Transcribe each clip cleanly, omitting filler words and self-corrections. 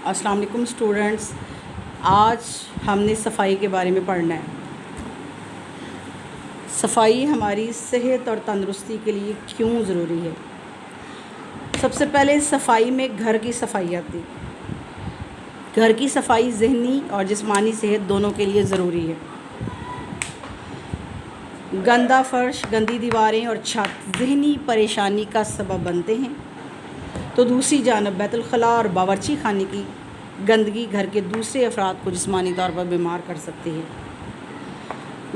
السلام علیکم اسٹوڈنٹس، آج ہم نے صفائی کے بارے میں پڑھنا ہے۔ صفائی ہماری صحت اور تندرستی کے لیے کیوں ضروری ہے؟ سب سے پہلے صفائی میں گھر کی صفائی آتی ہے۔ گھر کی صفائی ذہنی اور جسمانی صحت دونوں کے لیے ضروری ہے۔ گندا فرش، گندی دیواریں اور چھت ذہنی پریشانی کا سبب بنتے ہیں، تو دوسری جانب بیت الخلاء اور باورچی خانے کی گندگی گھر کے دوسرے افراد کو جسمانی طور پر بیمار کر سکتی ہے۔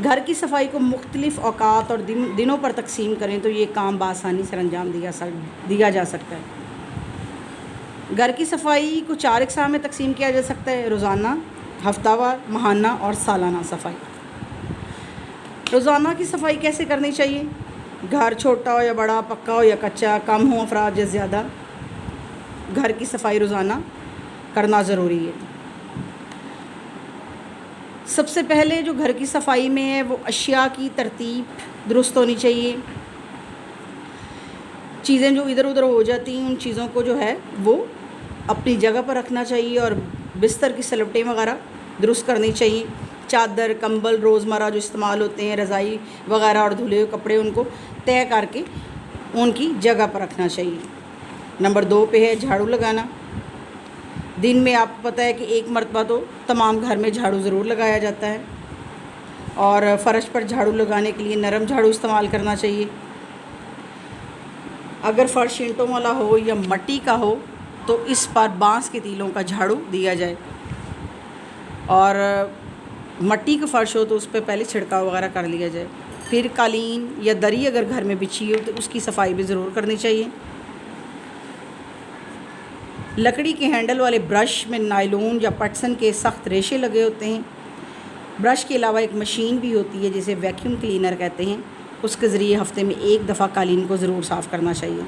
گھر کی صفائی کو مختلف اوقات اور دنوں پر تقسیم کریں تو یہ کام بآسانی سے انجام دیا جا سکتا ہے۔ گھر کی صفائی کو 4 اقسام میں تقسیم کیا جا سکتا ہے: روزانہ، ہفتہ وار، ماہانہ اور سالانہ صفائی۔ روزانہ کی صفائی کیسے کرنی چاہیے؟ گھر چھوٹا ہو یا بڑا، پکا ہو یا کچا، کم ہو افراد یا زیادہ، گھر کی صفائی روزانہ کرنا ضروری ہے۔ سب سے پہلے جو گھر کی صفائی میں ہے وہ اشیاء کی ترتیب درست ہونی چاہیے۔ چیزیں جو ادھر ادھر ہو جاتی ہیں ان چیزوں کو جو ہے وہ اپنی جگہ پر رکھنا چاہیے، اور بستر کی سلوٹیں وغیرہ درست کرنی چاہیے۔ چادر، کمبل روزمرہ جو استعمال ہوتے ہیں، رضائی وغیرہ اور دھلے ہوئے کپڑے، ان کو طے کر کے ان کی جگہ پر رکھنا چاہیے۔ نمبر 2 پہ ہے جھاڑو لگانا۔ دن میں آپ کو پتہ ہے کہ 1 مرتبہ تو تمام گھر میں جھاڑو ضرور لگایا جاتا ہے، اور فرش پر جھاڑو لگانے کے لیے نرم جھاڑو استعمال کرنا چاہیے۔ اگر فرش اینٹوں والا ہو یا مٹی کا ہو تو اس پر بانس کے تیلوں کا جھاڑو دیا جائے، اور مٹی کا فرش ہو تو اس پہ پہلے چھڑکاؤ وغیرہ کر لیا جائے۔ پھر قالین یا دری اگر گھر میں بچھی ہو تو اس کی صفائی بھی ضرور کرنی چاہیے۔ لکڑی کے ہینڈل والے برش میں نائلون یا پٹسن کے سخت ریشے لگے ہوتے ہیں۔ برش کے علاوہ ایک مشین بھی ہوتی ہے جسے ویکیوم کلینر کہتے ہیں، اس کے ذریعے ہفتے میں 1 دفعہ قالین کو ضرور صاف کرنا چاہیے۔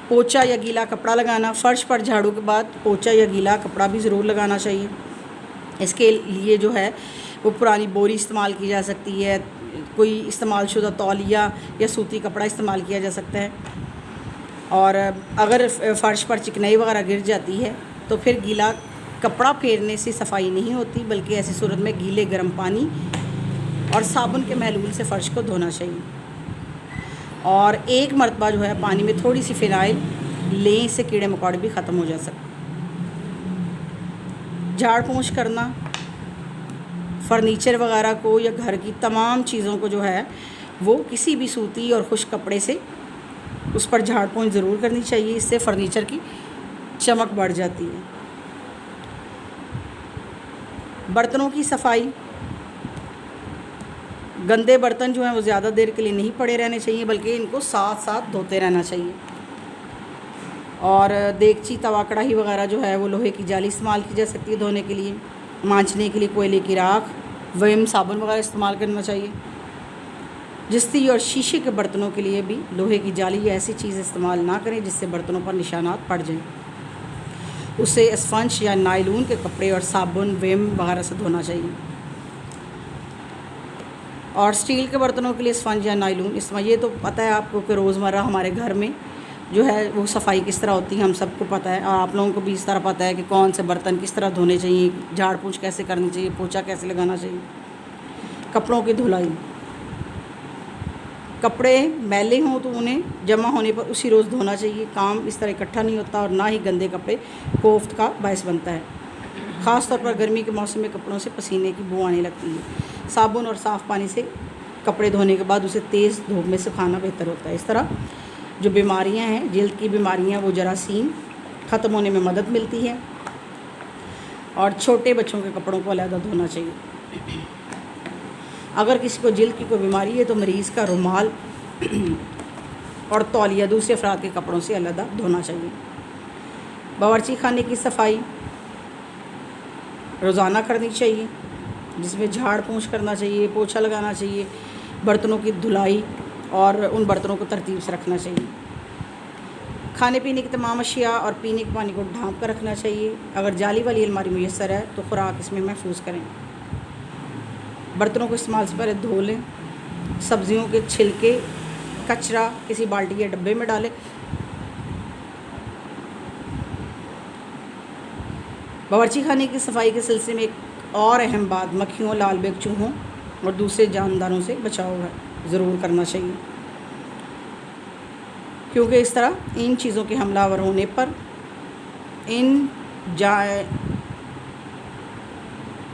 پوچا یا گیلا کپڑا لگانا۔ فرش پر جھاڑو کے بعد پوچا یا گیلا کپڑا بھی ضرور لگانا چاہیے۔ اس کے لیے جو ہے وہ پرانی بوری استعمال کی جا سکتی ہے، کوئی استعمال شدہ تولیہ یا سوتی کپڑا استعمال کیا جا سکتا ہے۔ اور اگر فرش پر چکنائی وغیرہ گر جاتی ہے تو پھر گیلا کپڑا پھیرنے سے صفائی نہیں ہوتی، بلکہ ایسی صورت میں گیلے گرم پانی اور صابن کے محلول سے فرش کو دھونا چاہیے، اور 1 مرتبہ جو ہے پانی میں تھوڑی سی فینائل لیں، اس سے کیڑے مکوڑے بھی ختم ہو جا سکتے۔ جھاڑ پونچھ کرنا۔ فرنیچر وغیرہ کو یا گھر کی تمام چیزوں کو جو ہے وہ کسی بھی سوتی اور خشک کپڑے سے اس پر جھاڑ پونچھ ضرور کرنی چاہیے، اس سے فرنیچر کی چمک بڑھ جاتی ہے۔ برتنوں کی صفائی۔ گندے برتن جو ہیں وہ زیادہ دیر کے لیے نہیں پڑے رہنے چاہیے، بلکہ ان کو ساتھ ساتھ دھوتے رہنا چاہیے۔ اور دیگچی، توا، کڑاہی وغیرہ جو ہے وہ لوہے کی جالی استعمال کی جا سکتی ہے دھونے کے لیے۔ مانجنے کے لیے کوئلے کی راکھ، ویم صابن وغیرہ استعمال کرنا چاہیے۔ جستی اور شیشے کے برتنوں کے لیے بھی لوہے کی جالی یا ایسی چیز استعمال نہ کریں جس سے برتنوں پر نشانات پڑ جائیں۔ اسے اسفنج یا نائلون کے کپڑے اور صابن، ویم وغیرہ سے دھونا چاہیے۔ اور سٹیل کے برتنوں کے لیے اسفنج یا نائلون استعمال، یہ تو پتہ ہے آپ کو کہ روزمرہ ہمارے گھر میں جو ہے وہ صفائی کس طرح ہوتی ہے، ہم سب کو پتہ ہے، اور آپ لوگوں کو بھی اس طرح پتہ ہے کہ کون سے برتن کس طرح دھونے چاہیے، جھاڑ پونچھ کیسے کرنی چاہیے، پوچھا کیسے لگانا چاہیے۔ کپڑوں کی دھلائی۔ کپڑے میلے ہوں تو انہیں جمع ہونے پر اسی روز دھونا چاہیے، کام اس طرح اکٹھا نہیں ہوتا، اور نہ ہی گندے کپڑے کوفت کا باعث بنتا ہے۔ خاص طور پر گرمی کے موسم میں کپڑوں سے پسینے کی بو آنے لگتی ہے۔ صابن اور صاف پانی سے کپڑے دھونے کے بعد اسے تیز دھوپ میں سکھانا بہتر ہوتا ہے۔ اس طرح جو بیماریاں ہیں، جلد کی بیماریاں، وہ جراثیم ختم ہونے میں مدد ملتی ہے۔ اور چھوٹے بچوں کے کپڑوں کو علیحدہ دھونا چاہیے۔ اگر کسی کو جلد کی کوئی بیماری ہے تو مریض کا رومال اور تولیہ دوسرے افراد کے کپڑوں سے علیحدہ دھونا چاہیے۔ باورچی خانے کی صفائی روزانہ کرنی چاہیے، جس میں جھاڑ پونچھ کرنا چاہیے، پوچھا لگانا چاہیے، برتنوں کی دھلائی اور ان برتنوں کو ترتیب سے رکھنا چاہیے۔ کھانے پینے کی تمام اشیاء اور پینے کے پانی کو ڈھانپ کر رکھنا چاہیے۔ اگر جالی والی الماری میسر ہے تو خوراک اس میں محفوظ کریں۔ برتنوں کو استعمال سے پہلے دھو لیں۔ سبزیوں کے چھلکے، کچرا کسی بالٹی یا ڈبے میں ڈالیں۔ باورچی خانے کی صفائی کے سلسلے میں ایک اور اہم بات مکھیوں، لال بیگ چوہوں اور دوسرے جانداروں سے بچاؤ ہے، ضرور کرنا چاہیے، کیونکہ اس طرح ان چیزوں کے حملہ آور ہونے پر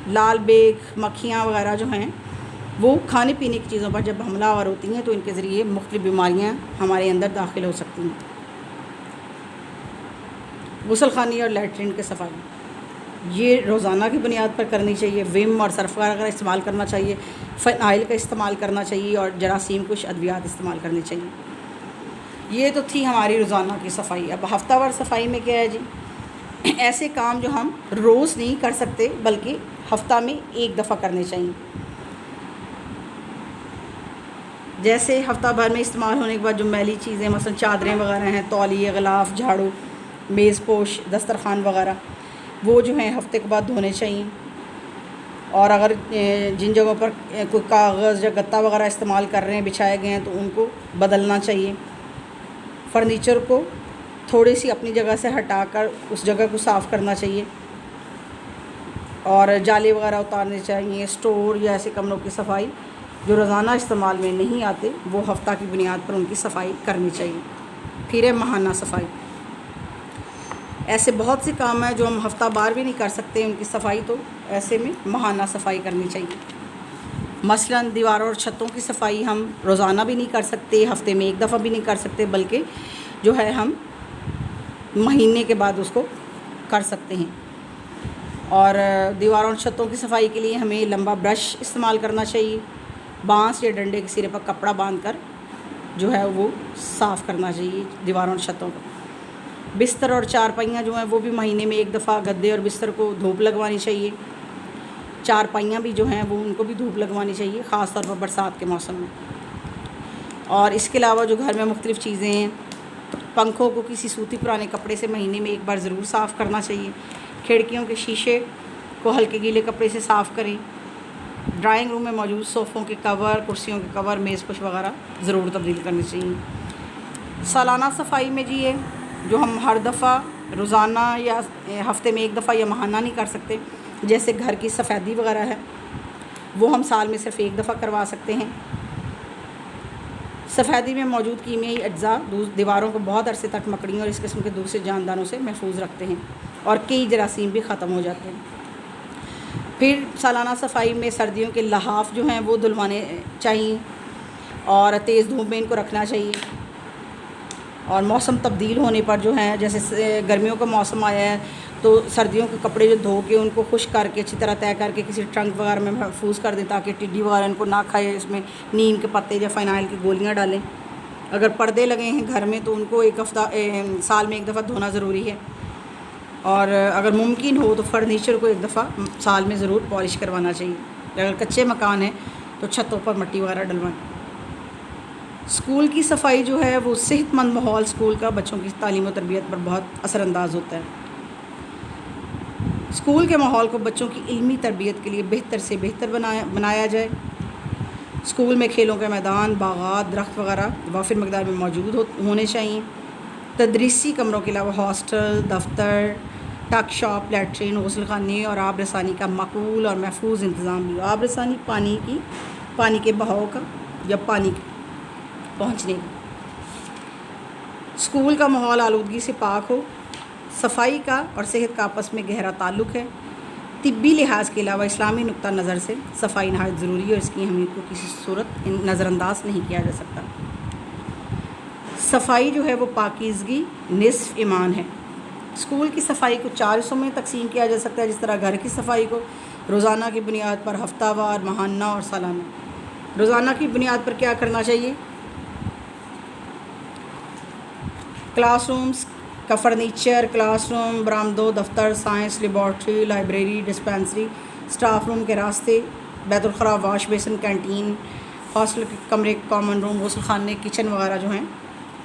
لال بیگ، مکھیاں وغیرہ جو ہیں وہ کھانے پینے کی چیزوں پر جب حملہ آور ہوتی ہیں تو ان کے ذریعے مختلف بیماریاں ہمارے اندر داخل ہو سکتی ہیں۔ غسل خانے اور لیٹرین کی صفائی یہ روزانہ کی بنیاد پر کرنی چاہیے۔ ویم اور سرف وغیرہ استعمال کرنا چاہیے، فنائل کا استعمال کرنا چاہیے اور جراثیم کش ادویات استعمال کرنی چاہیے۔ یہ تو تھی ہماری روزانہ کی صفائی۔ اب ہفتہ وار صفائی میں کیا ہے جی؟ ایسے کام جو ہم روز نہیں کر سکتے بلکہ ہفتہ میں ایک دفعہ کرنے چاہیے۔ جیسے ہفتہ بھر میں استعمال ہونے کے بعد جو میلی چیزیں مثلا چادریں وغیرہ ہیں، تولیے، غلاف، جھاڑو، میز پوش، دسترخوان وغیرہ، وہ جو ہیں ہفتے کے بعد دھونے چاہیے۔ اور اگر جن جگہوں پر کوئی کاغذ یا گتا وغیرہ استعمال کر رہے ہیں، بچھائے گئے ہیں، تو ان کو بدلنا چاہیے۔ فرنیچر کو تھوڑی سی اپنی جگہ سے ہٹا کر اس جگہ کو صاف کرنا چاہیے اور جالے وغیرہ اتارنے چاہیے۔ اسٹور یا ایسے کمروں کی صفائی جو روزانہ استعمال میں نہیں آتے وہ ہفتہ کی بنیاد پر ان کی صفائی کرنی چاہیے۔ پھر ہے ماہانہ صفائی۔ ایسے بہت سے کام ہیں جو ہم ہفتہ بار بھی نہیں کر سکتے ان کی صفائی، تو ایسے میں ماہانہ صفائی کرنی چاہیے۔ مثلاً دیواروں اور چھتوں کی صفائی ہم روزانہ بھی نہیں کر سکتے، ہفتے میں ایک دفعہ بھی نہیں کر سکتے، بلکہ جو ہے ہم مہینے کے بعد اس کو کر سکتے ہیں۔ اور دیواروں اور چھتوں کی صفائی کے لیے ہمیں لمبا برش استعمال کرنا چاہیے۔ بانس یا ڈنڈے کے سرے پر کپڑا باندھ کر جو ہے وہ صاف کرنا چاہیے دیواروں اور چھتوں کو۔ بستر اور چارپائیاں جو ہیں وہ بھی مہینے میں ایک دفعہ گدے اور بستر کو دھوپ لگوانی چاہیے۔ چارپائیاں بھی جو ہیں وہ ان کو بھی دھوپ لگوانی چاہیے، خاص طور پر برسات کے موسم میں۔ اور اس کے علاوہ جو گھر میں مختلف چیزیں ہیں، پنکھوں کو کسی سوتی پرانے کپڑے سے مہینے میں ایک بار ضرور صاف کرنا چاہیے۔ کھڑکیوں کے شیشے کو ہلکے گیلے کپڑے سے صاف کریں۔ ڈرائنگ روم میں موجود صوفوں کے کور، کرسیوں کے کور، میز پوش وغیرہ ضرور تبدیل کرنی چاہیے۔ سالانہ صفائی میں جی ہے جو ہم ہر دفعہ روزانہ یا ہفتے میں ایک دفعہ یا ماہانہ نہیں کر سکتے، جیسے گھر کی سفیدی وغیرہ ہے وہ ہم سال میں صرف ایک دفعہ کروا سکتے ہیں۔ سفیدی میں موجود کیمیائی اجزاء دیواروں کو بہت عرصے تک مکڑیوں اور اس قسم کے دوسرے جانداروں سے محفوظ رکھتے ہیں اور کئی جراثیم بھی ختم ہو جاتے ہیں۔ پھر سالانہ صفائی میں سردیوں کے لحاف جو ہیں وہ دھلوانے چاہیے اور تیز دھوپ میں ان کو رکھنا چاہیے۔ اور موسم تبدیل ہونے پر جو ہے، جیسے گرمیوں کا موسم آیا ہے تو سردیوں کے کپڑے جو دھو کے ان کو خشک کر کے اچھی طرح طے کر کے کسی ٹرنک وغیرہ میں محفوظ کر دیں تاکہ ٹڈی وغیرہ ان کو نہ کھائے۔ اس میں نیم کے پتے یا فنائل کی گولیاں ڈالیں۔ اگر پردے لگے ہیں گھر میں تو ان کو سال میں ایک دفعہ دھونا ضروری ہے۔ اور اگر ممکن ہو تو فرنیچر کو ایک دفعہ سال میں ضرور پالش کروانا چاہیے۔ اگر کچے مکان ہیں تو چھتوں پر مٹی وغیرہ ڈلوائیں۔ اسکول کی صفائی جو ہے وہ صحت مند ماحول اسکول کا بچوں کی تعلیم و تربیت پر بہت اثر انداز ہوتا ہے۔ اسکول کے ماحول کو بچوں کی علمی تربیت کے لیے بہتر سے بہتر بنایا جائے۔ اسکول میں کھیلوں کے میدان، باغات، درخت وغیرہ وافر مقدار میں موجود ہونے چاہئیں۔ تدریسی کمروں کے علاوہ ہاسٹل، دفتر، ٹک شاپ، لیٹرین، غسل خانے اور آب رسانی کا معقول اور محفوظ انتظام بھی ہو۔ آب رسانی پانی کے بہاؤ کا یا پانی پہنچنے کا۔ اسکول کا ماحول آلودگی سے پاک ہو۔ صفائی کا اور صحت کا آپس میں گہرا تعلق ہے۔ طبی لحاظ کے علاوہ اسلامی نقطہ نظر سے صفائی نہایت ضروری ہے اور اس کی اہمیت کو کسی صورت نظر انداز نہیں کیا جا سکتا۔ صفائی جو ہے وہ پاکیزگی نصف ایمان ہے۔ اسکول کی صفائی کو 4 حصوں میں تقسیم کیا جا سکتا ہے، جس طرح گھر کی صفائی کو روزانہ کی بنیاد پر ہفتہ وار، ماہانہ اور سالانہ۔ روزانہ کی بنیاد پر کیا کرنا چاہیے؟ کلاس رومز کا فرنیچر، کلاس روم، برآمدوں، دفتر، science laboratory, library, dispensary, staff room کے راستے، بیت الخلاء، واش بیسن، کینٹین، ہاسٹل کے کمرے، کامن روم، غسل خانے، کچن وغیرہ جو ہیں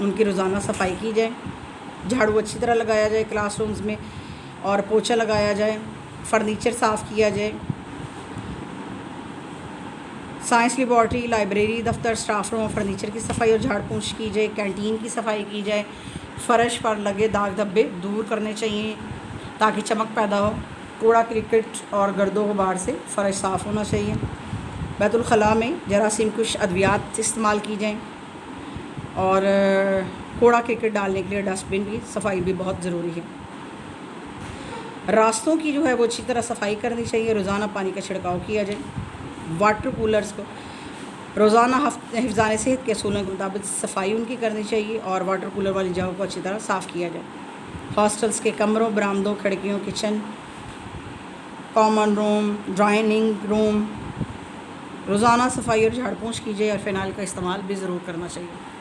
ان کی روزانہ صفائی کی جائے۔ جھاڑو اچھی طرح لگایا جائے کلاس رومز میں اور پوچھا لگایا جائے، فرنیچر صاف کیا جائے۔ سائنس لیبارٹری، لائبریری، دفتر، اسٹاف روم، فرنیچر کی صفائی اور جھاڑ پونچھ کی جائے۔ کینٹین کی صفائی کی جائے۔ فرش پر لگے داغ دھبے دور کرنے چاہیے تاکہ چمک پیدا ہو۔ کوڑا کرکٹ اور گرد و غبار سے فرش صاف ہونا چاہیے. بیت الخلاء میں جراثیم کش ادویات استعمال کی جائیں. اور کوڑا کرکٹ ڈالنے کے لیے ڈسٹ بن کی صفائی بھی بہت ضروری ہے. راستوں کی جو ہے وہ اچھی طرح صفائی کرنی چاہیے. روزانہ پانی کا چھڑکاؤ کیا جائے. واٹر کولرز کو روزانہ حفظان صحت کے اصولوں کے مطابق صفائی ان کی کرنی چاہیے اور واٹر کولر والی جگہوں کو اچھی طرح صاف کیا جائے. ہاسٹلس کے کمروں، برآمدوں، کھڑکیوں، کچن، کامن روم، ڈرائننگ روم روزانہ صفائی اور جھاڑ پونچھ کی جائے اور فینال کا استعمال بھی ضرور کرنا چاہیے.